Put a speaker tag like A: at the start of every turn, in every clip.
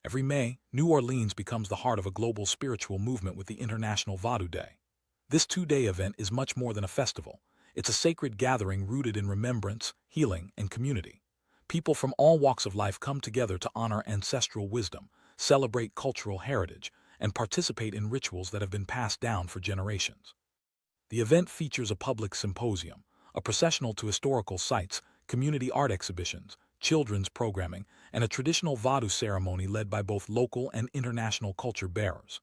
A: Every May, New Orleans becomes the heart of a global spiritual movement with the International Vodou Day. This two-day event is much more than a festival. It's a sacred gathering rooted in remembrance, healing, and community. People from all walks of life come together to honor ancestral wisdom, celebrate cultural heritage, and participate in rituals that have been passed down for generations. The event features a public symposium, a processional to historical sites, community art exhibitions, children's programming, and a traditional Vodou ceremony led by both local and international culture bearers.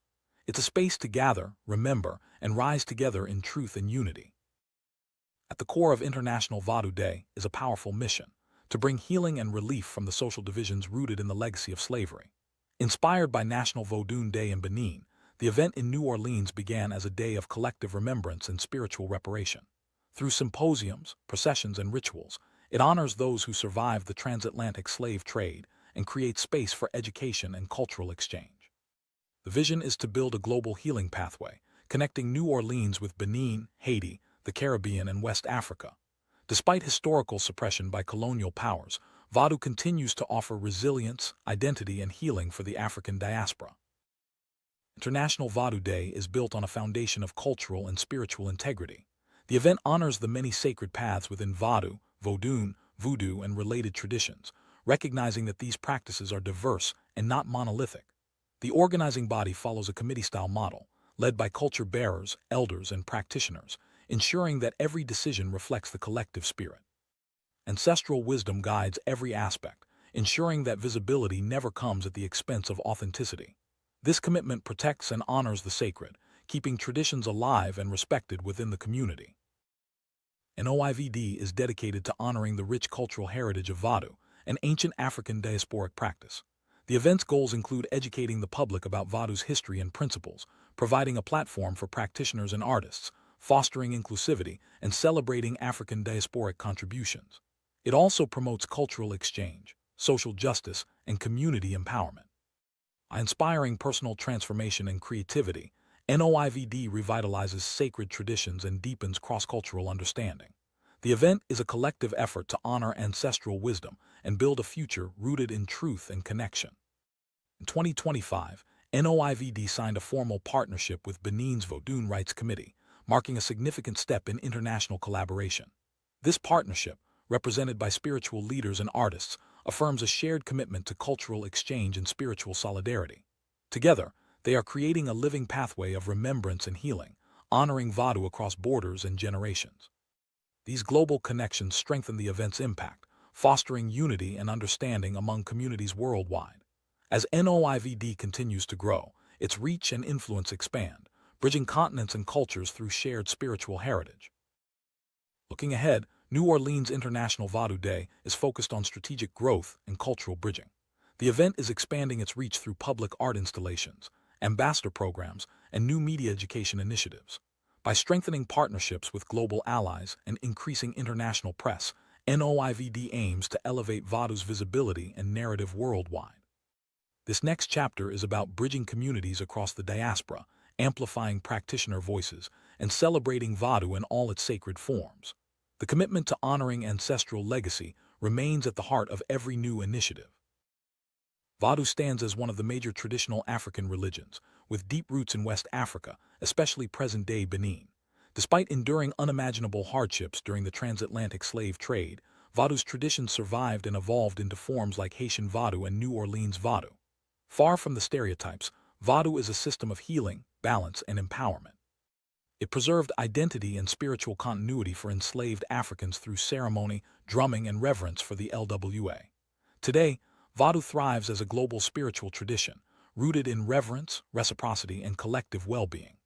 A: It's a space to gather, remember, and rise together in truth and unity. At the core of International Vodou Day is a powerful mission: to bring healing and relief from the social divisions rooted in the legacy of slavery. Inspired by National Vodou Day in Benin, the event in New Orleans began as a day of collective remembrance and spiritual reparation. Through symposiums, processions, and rituals, it honors those who survived the transatlantic slave trade and creates space for education and cultural exchange. The vision is to build a global healing pathway, connecting New Orleans with Benin, Haiti, the Caribbean, and West Africa. Despite historical suppression by colonial powers, Vodou continues to offer resilience, identity, and healing for the African diaspora. International Vodou Day is built on a foundation of cultural and spiritual integrity. The event honors the many sacred paths within Vodou, Vodun, Voodoo, and related traditions, recognizing that these practices are diverse and not monolithic. The organizing body follows a committee-style model, led by culture bearers, elders, and practitioners, ensuring that every decision reflects the collective spirit. Ancestral wisdom guides every aspect, ensuring that visibility never comes at the expense of authenticity. This commitment protects and honors the sacred, keeping traditions alive and respected within the community. NOIVD is dedicated to honoring the rich cultural heritage of Vodou, an ancient African diasporic practice. The event's goals include educating the public about Vodou's history and principles, providing a platform for practitioners and artists, fostering inclusivity, and celebrating African diasporic contributions. It also promotes cultural exchange, social justice, and community empowerment. By inspiring personal transformation and creativity, NOIVD revitalizes sacred traditions and deepens cross-cultural understanding. The event is a collective effort to honor ancestral wisdom and build a future rooted in truth and connection. In 2025, NOIVD signed a formal partnership with Benin's Vodou Rights Committee, marking a significant step in international collaboration. This partnership, represented by spiritual leaders and artists, affirms a shared commitment to cultural exchange and spiritual solidarity. Together, they are creating a living pathway of remembrance and healing, honoring Vodou across borders and generations. These global connections strengthen the event's impact, fostering unity and understanding among communities worldwide. As NOIVD continues to grow, its reach and influence expand, bridging continents and cultures through shared spiritual heritage. Looking ahead, New Orleans International Vodou Day is focused on strategic growth and cultural bridging. The event is expanding its reach through public art installations, ambassador programs, and new media education initiatives. By strengthening partnerships with global allies and increasing international press, NOIVD aims to elevate Vodou's visibility and narrative worldwide. This next chapter is about bridging communities across the diaspora, amplifying practitioner voices, and celebrating Vodou in all its sacred forms. The commitment to honoring ancestral legacy remains at the heart of every new initiative. Vodou stands as one of the major traditional African religions, with deep roots in West Africa, especially present-day Benin. Despite enduring unimaginable hardships during the transatlantic slave trade, Vodou's traditions survived and evolved into forms like Haitian Vodou and New Orleans Vodou. Far from the stereotypes, Vodou is a system of healing, balance, and empowerment. It preserved identity and spiritual continuity for enslaved Africans through ceremony, drumming, and reverence for the LWA. Today, Vodou thrives as a global spiritual tradition, rooted in reverence, reciprocity, and collective well-being.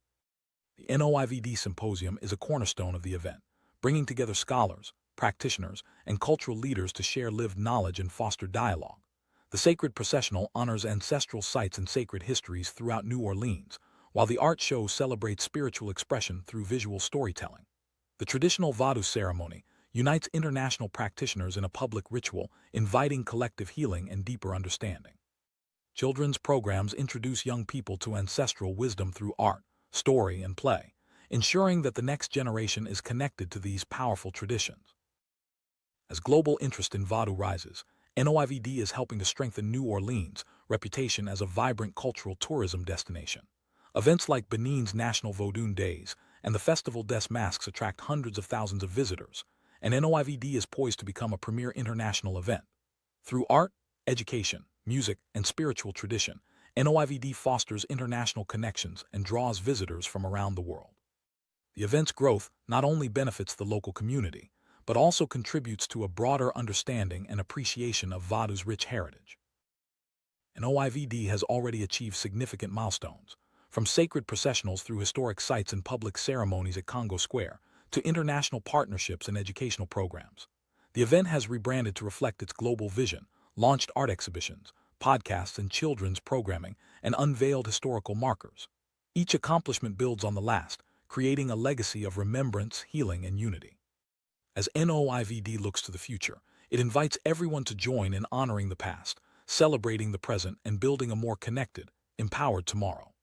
A: The NOIVD Symposium is a cornerstone of the event, bringing together scholars, practitioners, and cultural leaders to share lived knowledge and foster dialogue. The sacred processional honors ancestral sites and sacred histories throughout New Orleans, while the art show celebrates spiritual expression through visual storytelling. The traditional Vodou ceremony unites international practitioners in a public ritual, inviting collective healing and deeper understanding. Children's programs introduce young people to ancestral wisdom through art, story, and play, ensuring that the next generation is connected to these powerful traditions. As global interest in Vodou rises, NOIVD is helping to strengthen New Orleans, reputation as a vibrant cultural tourism destination. Events like Benin's National Vodou Days and the Festival des Masques attract hundreds of thousands of visitors, and NOIVD is poised to become a premier international event. Through art, education, music, and spiritual tradition, NOIVD fosters international connections and draws visitors from around the world. The event's growth not only benefits the local community, but also contributes to a broader understanding and appreciation of Vodou's rich heritage. NOIVD has already achieved significant milestones, from sacred processionals through historic sites and public ceremonies at Congo Square, to international partnerships and educational programs. The event has rebranded to reflect its global vision, launched art exhibitions, podcasts and children's programming, and unveiled historical markers. Each accomplishment builds on the last, creating a legacy of remembrance, healing, and unity. As NOIVD looks to the future, it invites everyone to join in honoring the past, celebrating the present, and building a more connected, empowered tomorrow.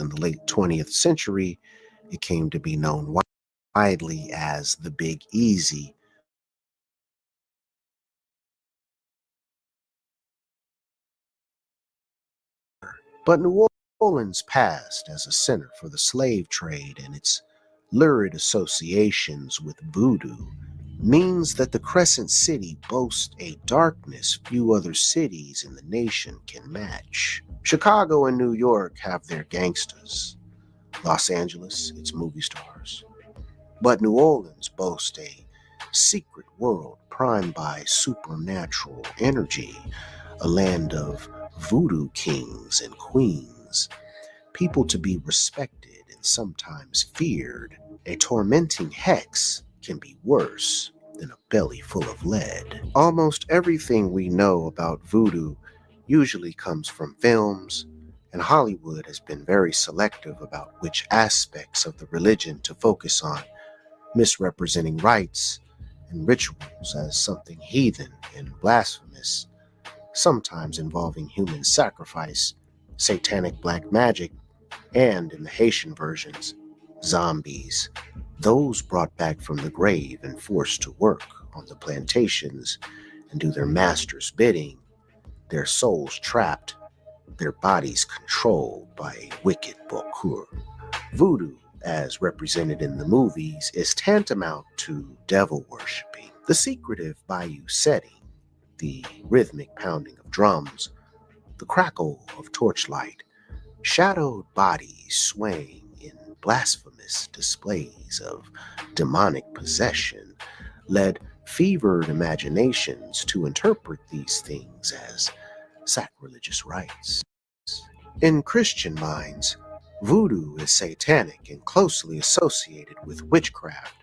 B: In the late 20th century, it came to be known widely as the Big Easy. But New Orleans passed as a center for the slave trade, and its lurid associations with voodoo means that the Crescent City boasts a darkness few other cities in the nation can match. Chicago and New York have their gangsters. Los Angeles, its movie stars. But New Orleans boasts a secret world primed by supernatural energy, a land of voodoo kings and queens, people to be respected and sometimes feared. A tormenting hex can be worse than a belly full of lead. Almost everything we know about voodoo usually comes from films, and Hollywood has been very selective about which aspects of the religion to focus on, misrepresenting rites and rituals as something heathen and blasphemous, sometimes involving human sacrifice, satanic black magic, and in the Haitian versions, zombies, those brought back from the grave and forced to work on the plantations and do their master's bidding, their souls trapped, their bodies controlled by a wicked Bokur. Voodoo, as represented in the movies, is tantamount to devil worshipping. The secretive bayou setting, the rhythmic pounding of drums, the crackle of torchlight, shadowed bodies swaying in blasphemous displays of demonic possession led fevered imaginations to interpret these things as sacrilegious rites. In Christian minds, voodoo is satanic and closely associated with witchcraft,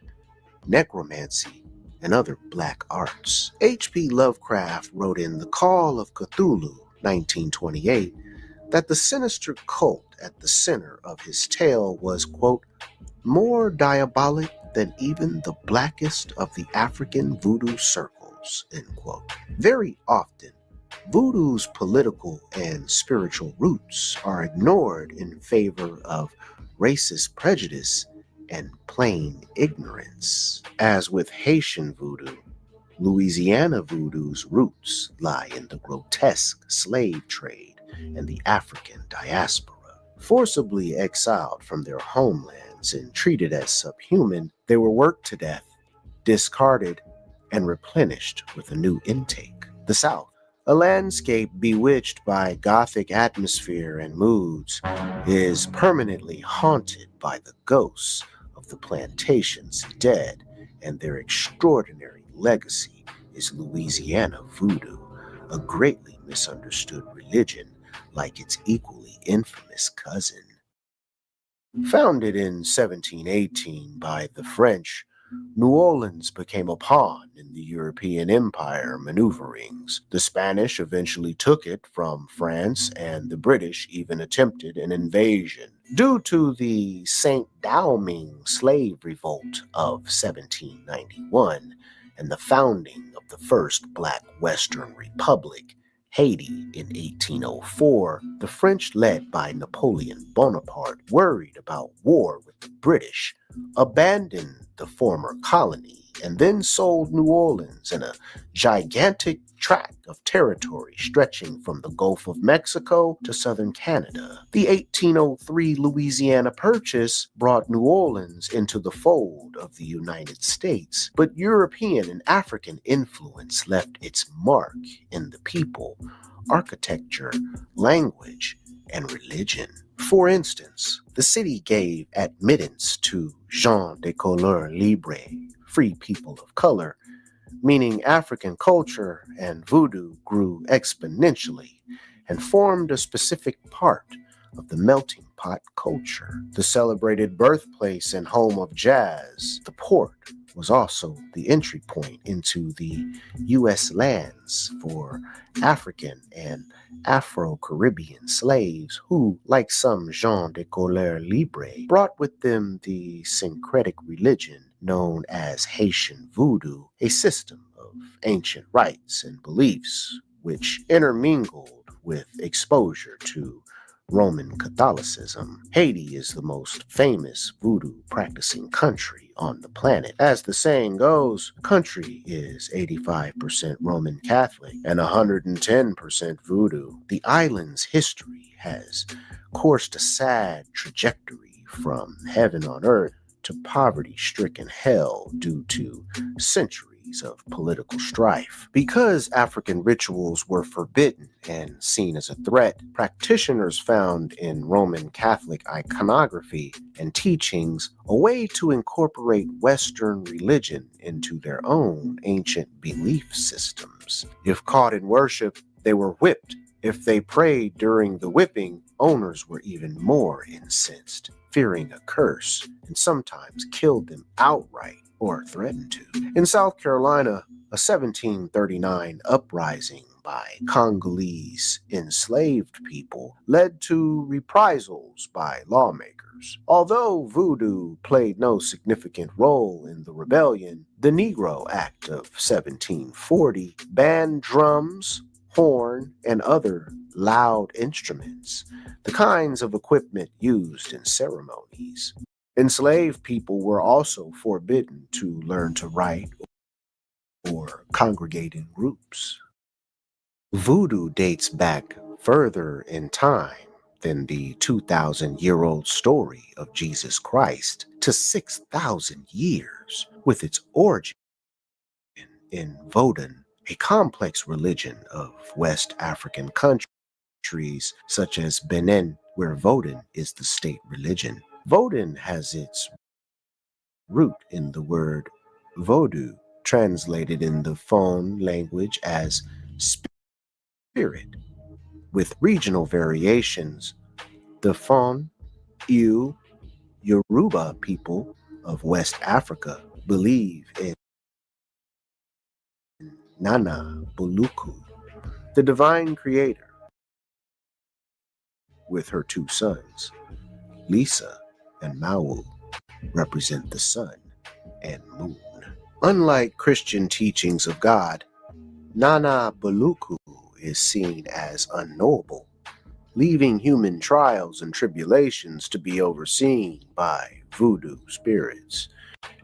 B: necromancy, and other black arts. H.P. Lovecraft wrote in The Call of Cthulhu, 1928, that the sinister cult at the center of his tale was, quote, more diabolic than even the blackest of the African voodoo circles, end quote. Very often, voodoo's political and spiritual roots are ignored in favor of racist prejudice and plain ignorance. As with Haitian voodoo, Louisiana voodoo's roots lie in the grotesque slave trade and the African diaspora. Forcibly exiled from their homelands and treated as subhuman, they were worked to death, discarded, and replenished with a new intake. The South, a landscape bewitched by Gothic atmosphere and moods, is permanently haunted by the ghosts of the plantation's dead, and their extraordinary legacy is Louisiana voodoo, a greatly misunderstood religion like its equally infamous cousin. Founded in 1718 by the French, New Orleans became a pawn in the European Empire maneuverings. The Spanish eventually took it from France, and the British even attempted an invasion. Due to the St. Domingue slave revolt of 1791 and the founding of the first Black Western Republic, Haiti, in 1804, the French, led by Napoleon Bonaparte, worried about war with the British, abandoned the former colony and then sold New Orleans in a gigantic tract of territory stretching from the Gulf of Mexico to southern Canada. The 1803 Louisiana Purchase brought New Orleans into the fold of the United States, but European and African influence left its mark in the people, architecture, language, and religion. For instance, the city gave admittance to gens de couleur libre, free people of color, meaning African culture and voodoo grew exponentially and formed a specific part of the melting pot culture. The celebrated birthplace and home of jazz, the port was also the entry point into the U.S. lands for African and Afro-Caribbean slaves who, like some gens de couleur libre, brought with them the syncretic religion known as Haitian voodoo, a system of ancient rites and beliefs which intermingled with exposure to Roman Catholicism. Haiti is the most famous voodoo practicing country on the planet. As the saying goes, country is 85% Roman Catholic and 110% voodoo. The island's history has coursed a sad trajectory from heaven on earth to poverty-stricken hell due to centuries of political strife. Because African rituals were forbidden and seen as a threat, practitioners found in Roman Catholic iconography and teachings a way to incorporate Western religion into their own ancient belief systems. If caught in worship, they were whipped. If they prayed during the whipping, owners were even more incensed, fearing a curse, and sometimes killed them outright or threatened to. In South Carolina, a 1739 uprising by Congolese enslaved people led to reprisals by lawmakers. Although voodoo played no significant role in the rebellion, the Negro Act of 1740 banned drums, horn, and other loud instruments, the kinds of equipment used in ceremonies. Enslaved people were also forbidden to learn to write or congregate in groups. Voodoo dates back further in time than the 2,000-year-old story of Jesus Christ to 6,000 years, with its origin in Vodou, a complex religion of West African countries such as Benin, where Vodou is the state religion. Vodou has its root in the word Vodou, translated in the Fon language as spirit, with regional variations. The Fon, Ewe, Yoruba people of West Africa believe in Nana Buluku, the divine creator, with her two sons. Lisa and Mawu represent the sun and moon. Unlike Christian teachings of God, Nana Buluku is seen as unknowable, leaving human trials and tribulations to be overseen by voodoo spirits.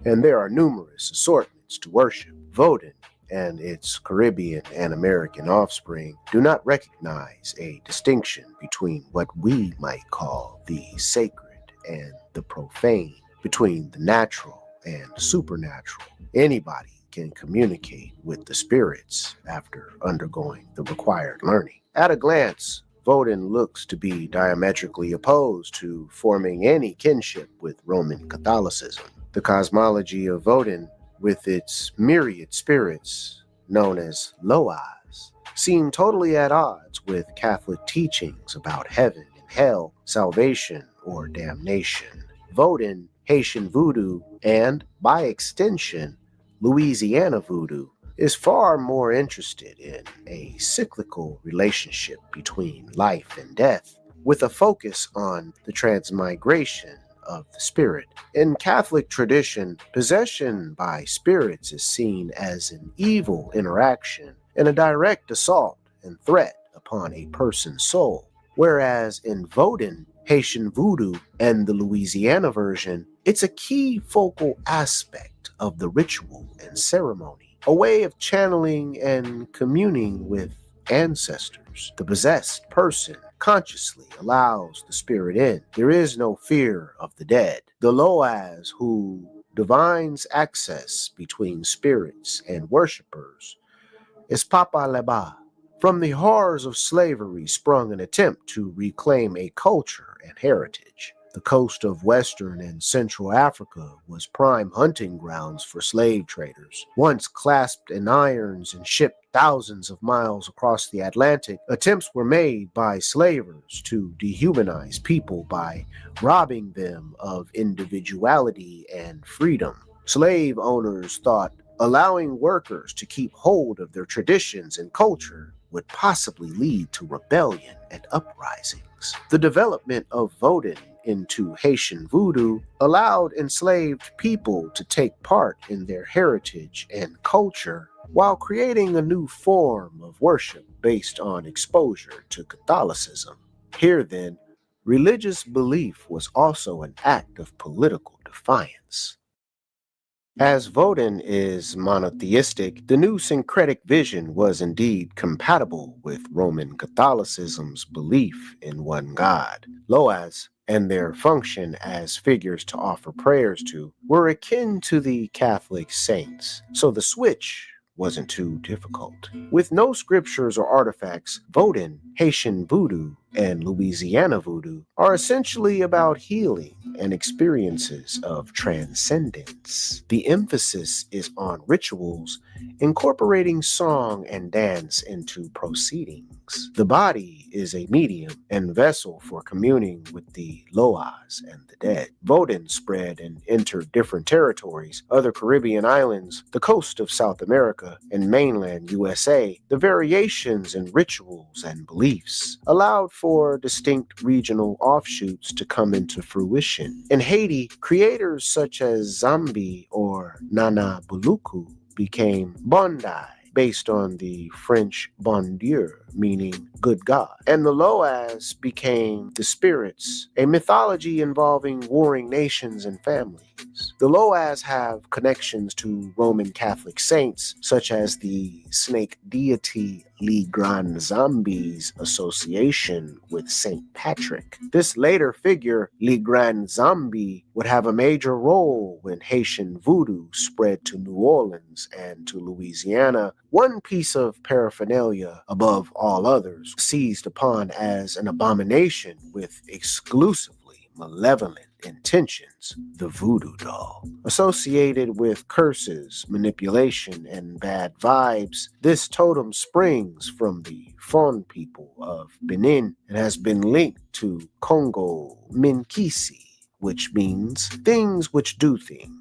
B: And there are numerous assortments to worship. Vodou and its Caribbean and American offspring do not recognize a distinction between what we might call the sacred and the profane, between the natural and supernatural. Anybody can communicate with the spirits after undergoing the required learning. At a glance, Vodou looks to be diametrically opposed to forming any kinship with Roman Catholicism. The cosmology of Vodou, with its myriad spirits, known as Loas, seem totally at odds with Catholic teachings about heaven and hell, salvation or damnation. Vodou, Haitian voodoo, and, by extension, Louisiana voodoo, is far more interested in a cyclical relationship between life and death, with a focus on the transmigration of the spirit. In Catholic tradition, possession by spirits is seen as an evil interaction and a direct assault and threat upon a person's soul, whereas in Vodou, Haitian voodoo, and the Louisiana version, it's a key focal aspect of the ritual and ceremony, a way of channeling and communing with ancestors. The possessed person consciously allows the spirit in. There is no fear of the dead. The Loas, who divines access between spirits and worshippers, is Papa Leba. From the horrors of slavery sprung an attempt to reclaim a culture and heritage. The coast of Western and Central Africa was prime hunting grounds for slave traders. Once clasped in irons and shipped thousands of miles across the Atlantic, attempts were made by slavers to dehumanize people by robbing them of individuality and freedom. Slave owners thought allowing workers to keep hold of their traditions and culture would possibly lead to rebellion and uprisings. The development of Vodou into Haitian voodoo allowed enslaved people to take part in their heritage and culture while creating a new form of worship based on exposure to Catholicism. Here then, religious belief was also an act of political defiance. As Vodou is monotheistic, the new syncretic vision was indeed compatible with Roman Catholicism's belief in one God. Loas, and their function as figures to offer prayers to, were akin to the Catholic saints, so the switch wasn't too difficult. With no scriptures or artifacts, Vodou, Haitian voodoo, and Louisiana voodoo are essentially about healing and experiences of transcendence. The emphasis is on rituals, incorporating song and dance into proceedings. The body is a medium and vessel for communing with the Loas and the dead. Vodou spread and entered different territories, other Caribbean islands, the coast of South America, and mainland USA. The variations in rituals and beliefs allowed for distinct regional offshoots to come into fruition. In Haiti, creators such as Zambi or Nana Buluku became Bondi, based on the French bon Dieu, meaning good God. And the Loas became the spirits, a mythology involving warring nations and families. The Loas have connections to Roman Catholic saints, such as the snake deity Le Grand Zombies association with Saint Patrick. This later figure, Le Grand Zombie, would have a major role when Haitian voodoo spread to New Orleans and to Louisiana. One piece of paraphernalia, above all others, seized upon as an abomination with exclusively malevolent intentions, the voodoo doll. Associated with curses, manipulation, and bad vibes, this totem springs from the Fon people of Benin and has been linked to Congo Minkisi, which means things which do things.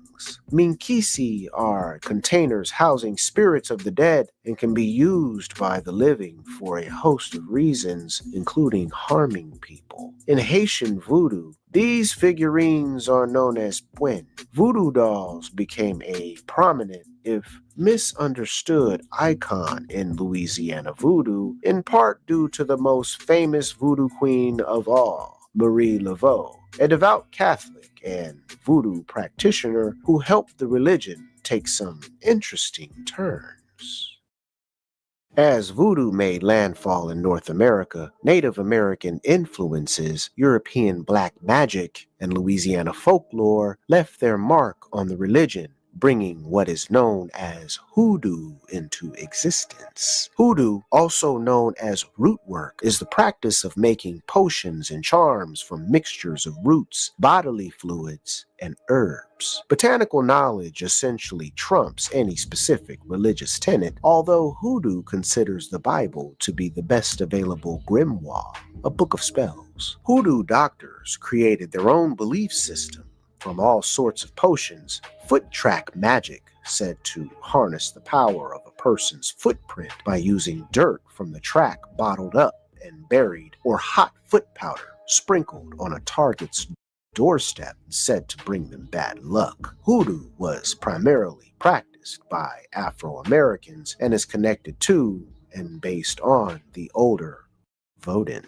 B: Minkisi are containers housing spirits of the dead and can be used by the living for a host of reasons, including harming people. In Haitian voodoo, these figurines are known as pwen. Voodoo dolls became a prominent, if misunderstood, icon in Louisiana voodoo, in part due to the most famous voodoo queen of all, Marie Laveau, a devout Catholic and voodoo practitioner who helped the religion take some interesting turns. As voodoo made landfall in North America, Native American influences, European black magic, and Louisiana folklore left their mark on the religion, bringing what is known as hoodoo into existence. Hoodoo, also known as root work, is the practice of making potions and charms from mixtures of roots, bodily fluids, and herbs. Botanical knowledge essentially trumps any specific religious tenet, although hoodoo considers the Bible to be the best available grimoire, a book of spells. Hoodoo doctors created their own belief system from all sorts of potions. Foot track magic, said to harness the power of a person's footprint by using dirt from the track bottled up and buried, or hot foot powder sprinkled on a target's doorstep, said to bring them bad luck. Hoodoo was primarily practiced by Afro-Americans and is connected to and based on the older Vodou.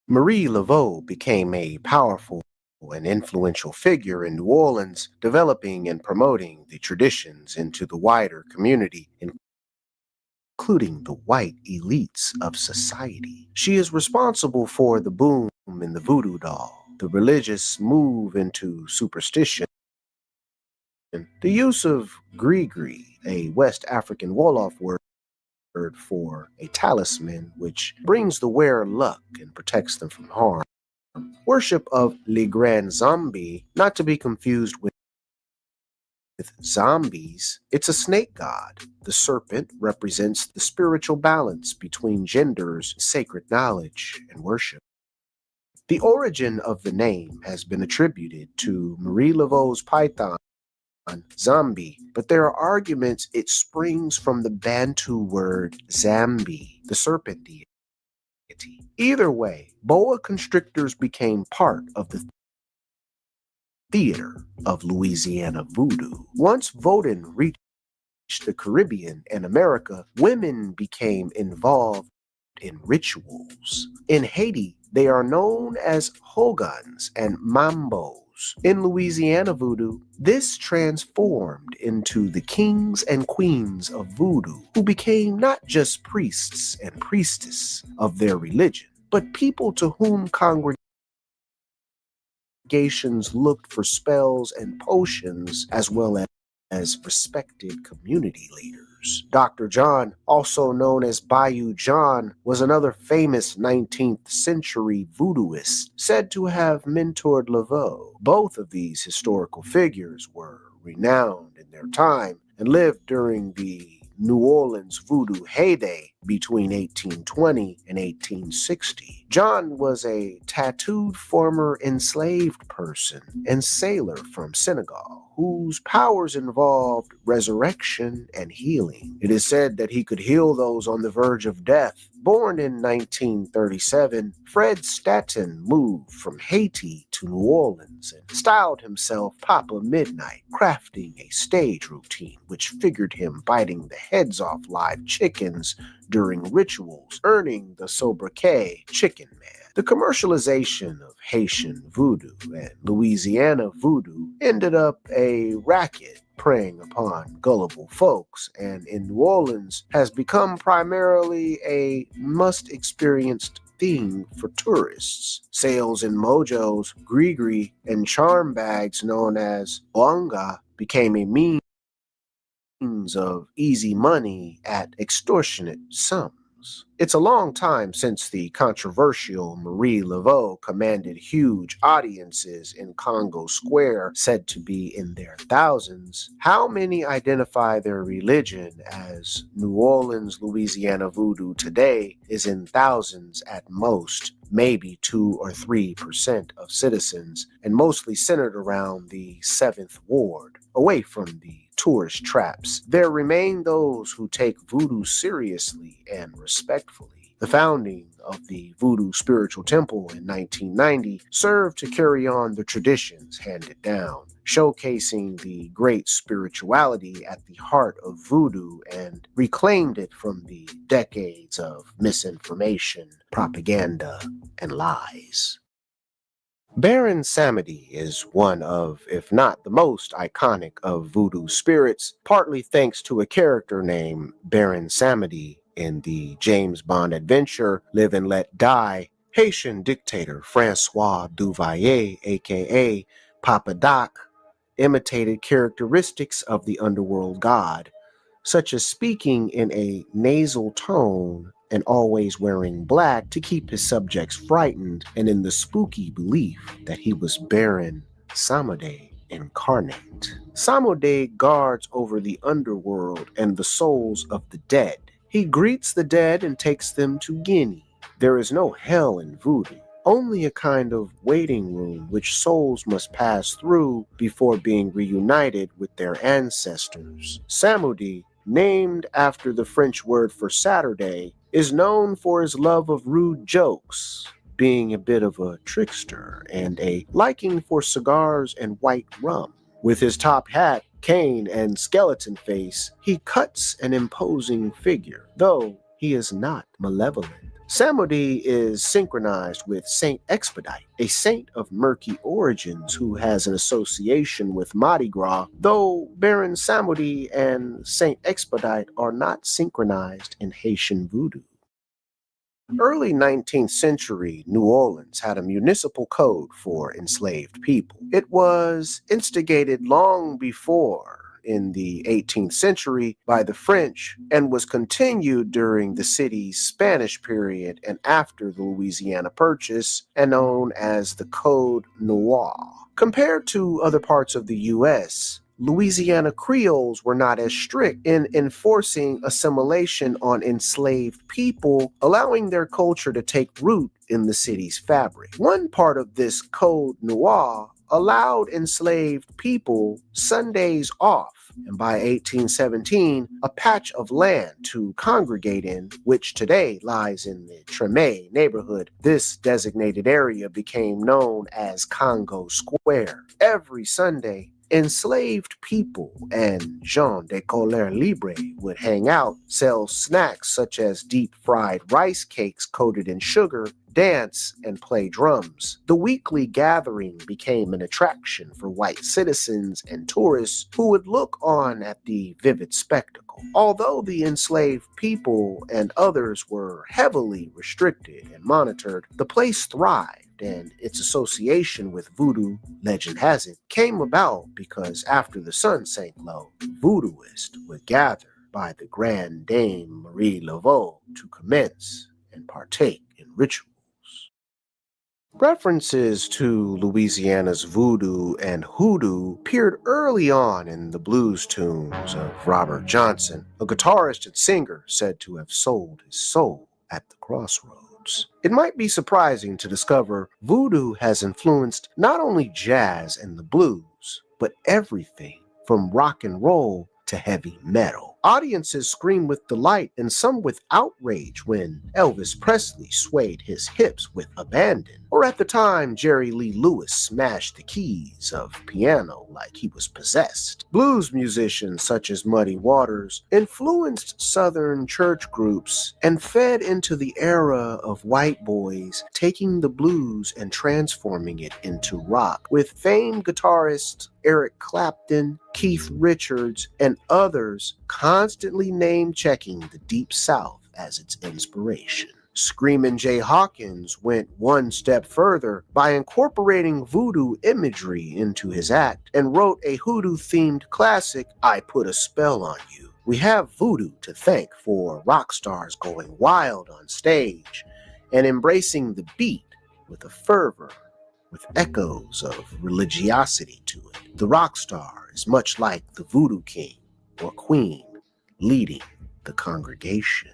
B: Marie Laveau became a powerful and influential figure in New Orleans, developing and promoting the traditions into the wider community, including the white elites of society. She is responsible for the boom in the voodoo doll, the religious move into superstition, the use of gree-gree, a West African Wolof word for a talisman which brings the wearer luck and protects them from harm. Worship of Le Grand Zombie, not to be confused with zombies. It's a snake god. The serpent represents the spiritual balance between genders, sacred knowledge, and worship. The origin of the name has been attributed to Marie Laveau's python, zombie, but there are arguments it springs from the Bantu word Zambi, the serpent deity. Either way, boa constrictors became part of the theater of Louisiana voodoo. Once Vodou reached the Caribbean and America, women became involved in rituals. In Haiti, they are known as hogans and mambos. In Louisiana voodoo, this transformed into the kings and queens of voodoo, who became not just priests and priestesses of their religion, but people to whom congregations looked for spells and potions, as well as respected community leaders. Dr. John, also known as Bayou John, was another famous 19th century voodooist, said to have mentored Laveau. Both of these historical figures were renowned in their time and lived during the New Orleans voodoo heyday between 1820 and 1860. John was a tattooed former enslaved person and sailor from Senegal, whose powers involved resurrection and healing. It is said that he could heal those on the verge of death. Born in 1937, Fred Staten moved from Haiti to New Orleans and styled himself Papa Midnight, crafting a stage routine which figured him biting the heads off live chickens during rituals, earning the sobriquet Chicken Man. The commercialization of Haitian voodoo and Louisiana voodoo ended up a racket preying upon gullible folks, and in New Orleans has become primarily a must-experience theme for tourists. Sales in mojos, gree-gree, and charm bags known as wanga became a means of easy money at extortionate sums. It's a long time since the controversial Marie Laveau commanded huge audiences in Congo Square, said to be in their thousands. How many identify their religion as New Orleans, Louisiana voodoo today is in thousands at most, maybe 2 or 3% of citizens, and mostly centered around the 7th Ward, away from the tourist traps. There remain those who take voodoo seriously and respectfully. The founding of the Voodoo Spiritual Temple in 1990 served to carry on the traditions handed down, showcasing the great spirituality at the heart of voodoo and reclaimed it from the decades of misinformation, propaganda, and lies. Baron Samedi is one of, if not the most iconic of voodoo spirits, partly thanks to a character named Baron Samedi in the James Bond adventure Live and Let Die. Haitian dictator Francois Duvalier, aka Papa Doc, imitated characteristics of the underworld god, such as speaking in a nasal tone and always wearing black to keep his subjects frightened, and in the spooky belief that he was Baron Samedi incarnate. Samedi guards over the underworld and the souls of the dead. He greets the dead and takes them to Guinea. There is no hell in voodoo, only a kind of waiting room which souls must pass through before being reunited with their ancestors. Samedi, named after the French word for Saturday, is known for his love of rude jokes, being a bit of a trickster, and a liking for cigars and white rum. With his top hat, cane, and skeleton face, he cuts an imposing figure, though he is not malevolent. Samedi is synchronized with Saint Expedite, a saint of murky origins who has an association with Mardi Gras, though Baron Samedi and Saint Expedite are not synchronized in Haitian voodoo. Early 19th century New Orleans had a municipal code for enslaved people. It was instigated long before in the 18th century by the French and was continued during the city's Spanish period and after the Louisiana Purchase, and known as the Code Noir. Compared to other parts of the U.S., Louisiana Creoles were not as strict in enforcing assimilation on enslaved people, allowing their culture to take root in the city's fabric. One part of this Code Noir allowed enslaved people Sundays off, and by 1817, a patch of land to congregate in, which today lies in the Treme neighborhood. This designated area became known as Congo Square. Every Sunday, enslaved people and gens de couleur libre would hang out, sell snacks such as deep-fried rice cakes coated in sugar, dance, and play drums. The weekly gathering became an attraction for white citizens and tourists who would look on at the vivid spectacle. Although the enslaved people and others were heavily restricted and monitored, the place thrived, and its association with voodoo, legend has it, came about because after the sun sank low, voodooists would gather by the Grande Dame Marie Laveau to commence and partake in rituals. References to Louisiana's voodoo and hoodoo appeared early on in the blues tunes of Robert Johnson, a guitarist and singer said to have sold his soul at the crossroads. It might be surprising to discover voodoo has influenced not only jazz and the blues, but everything from rock and roll to heavy metal. Audiences screamed with delight and some with outrage when Elvis Presley swayed his hips with abandon, or at the time Jerry Lee Lewis smashed the keys of piano like he was possessed. Blues musicians such as Muddy Waters influenced Southern church groups and fed into the era of white boys taking the blues and transforming it into rock, with famed guitarist Eric Clapton, Keith Richards, and others constantly name-checking the Deep South as its inspiration. Screamin' Jay Hawkins went one step further by incorporating voodoo imagery into his act and wrote a hoodoo-themed classic, I Put a Spell on You. We have voodoo to thank for rock stars going wild on stage and embracing the beat with a fervor, with echoes of religiosity to it. The rock star is much like the voodoo king or queen leading the congregation.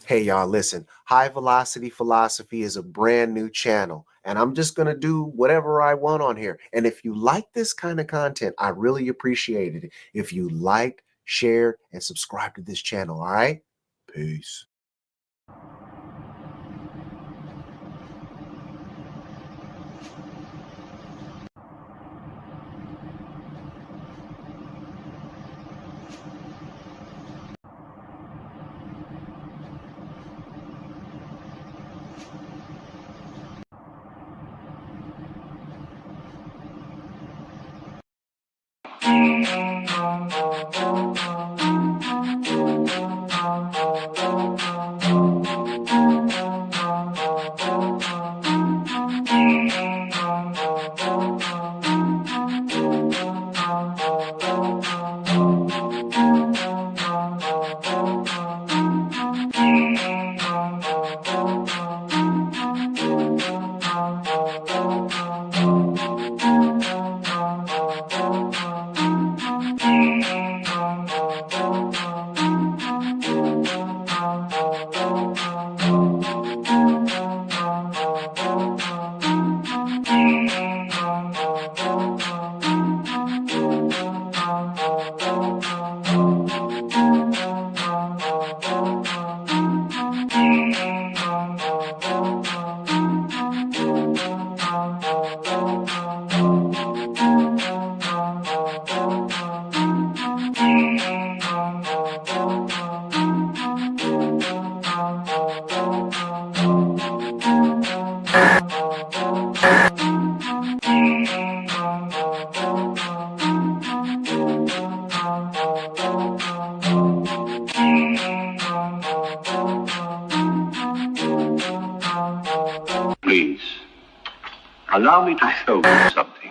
B: Hey y'all, listen, High Velocity Philosophy is a brand new channel, and I'm just gonna do whatever I want on here. And if you like this kind of content, I really appreciate it if you liked, shared, and subscribe to this channel, all right? Peace.
C: Please, allow me to show you something.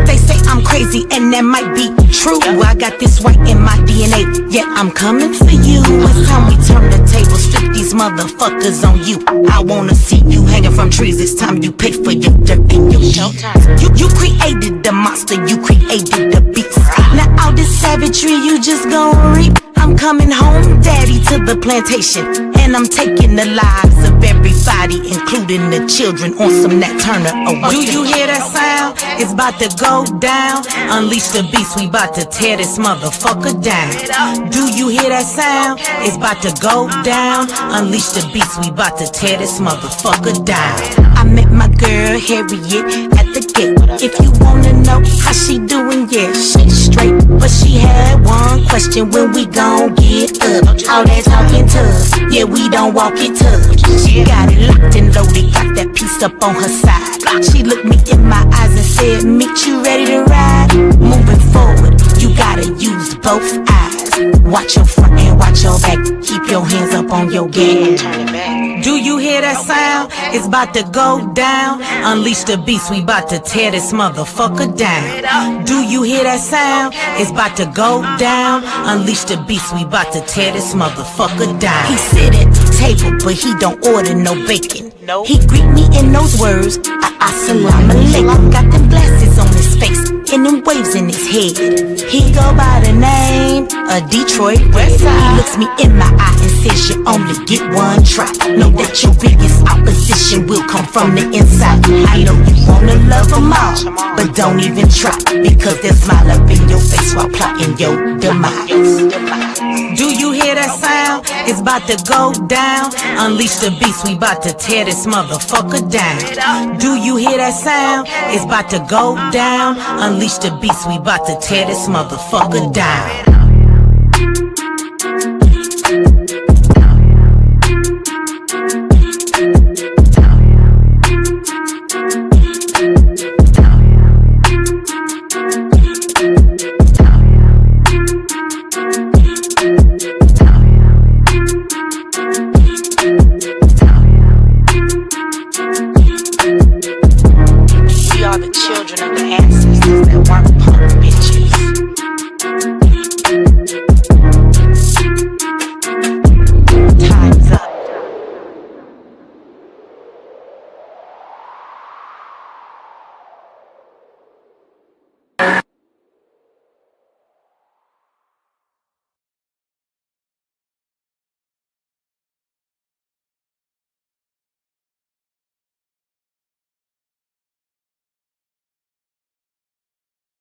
D: They say I'm crazy and that might be true. I got this right in my DNA, yeah, I'm coming for you. It's time we turn the tables, flip these motherfuckers on you. I wanna see you hanging from trees, it's time you pay for your dirt and your showtime. You created the monster, you created the beast. Now all this savagery you just gon' reap. I'm coming home, daddy, to the plantation, and I'm taking the lives of everybody, including the children, on some Nat Turner. Oh, do you hear that sound? It's about to go down. Unleash the beast, we about to tear this motherfucker down. Do you hear that sound? It's about to go down. Unleash the beast, we about to tear this motherfucker down. I met my girl Harriet at the gate. If you wanna know how she doing, yeah, she's straight. But she had one question: when we gon' get up? All that talking tough, yeah, we don't walk it tough. She got it locked and loaded, got that piece up on her side. She looked me in my eyes and said, "Meet you ready to ride?" Moving forward, you gotta use both eyes. Watch your front and watch your back. Keep your hands up on your gas. Do you hear that sound? It's about to go down. Unleash the beast, we about to tear this motherfucker down. Do you hear that sound? It's about to go down. Unleash the beast, we about to tear this motherfucker down. He sit at the table, but he don't order no bacon. He greet me in those words, Assalamu alaikum. Got them glasses on his face, and them waves in his head. He go by the name of Detroit Westside. He looks me in my eye and says you only get one try. Know that your biggest opposition will come from the inside. I know you wanna love them all, but don't even try, because they'll smile up in your face while plotting your demise. Do you hear that sound? It's about to go down. Unleash the beast, we about to tear this motherfucker down. Do you hear that sound? It's about to go down. Unleash the beast, we about to tear this motherfucker down.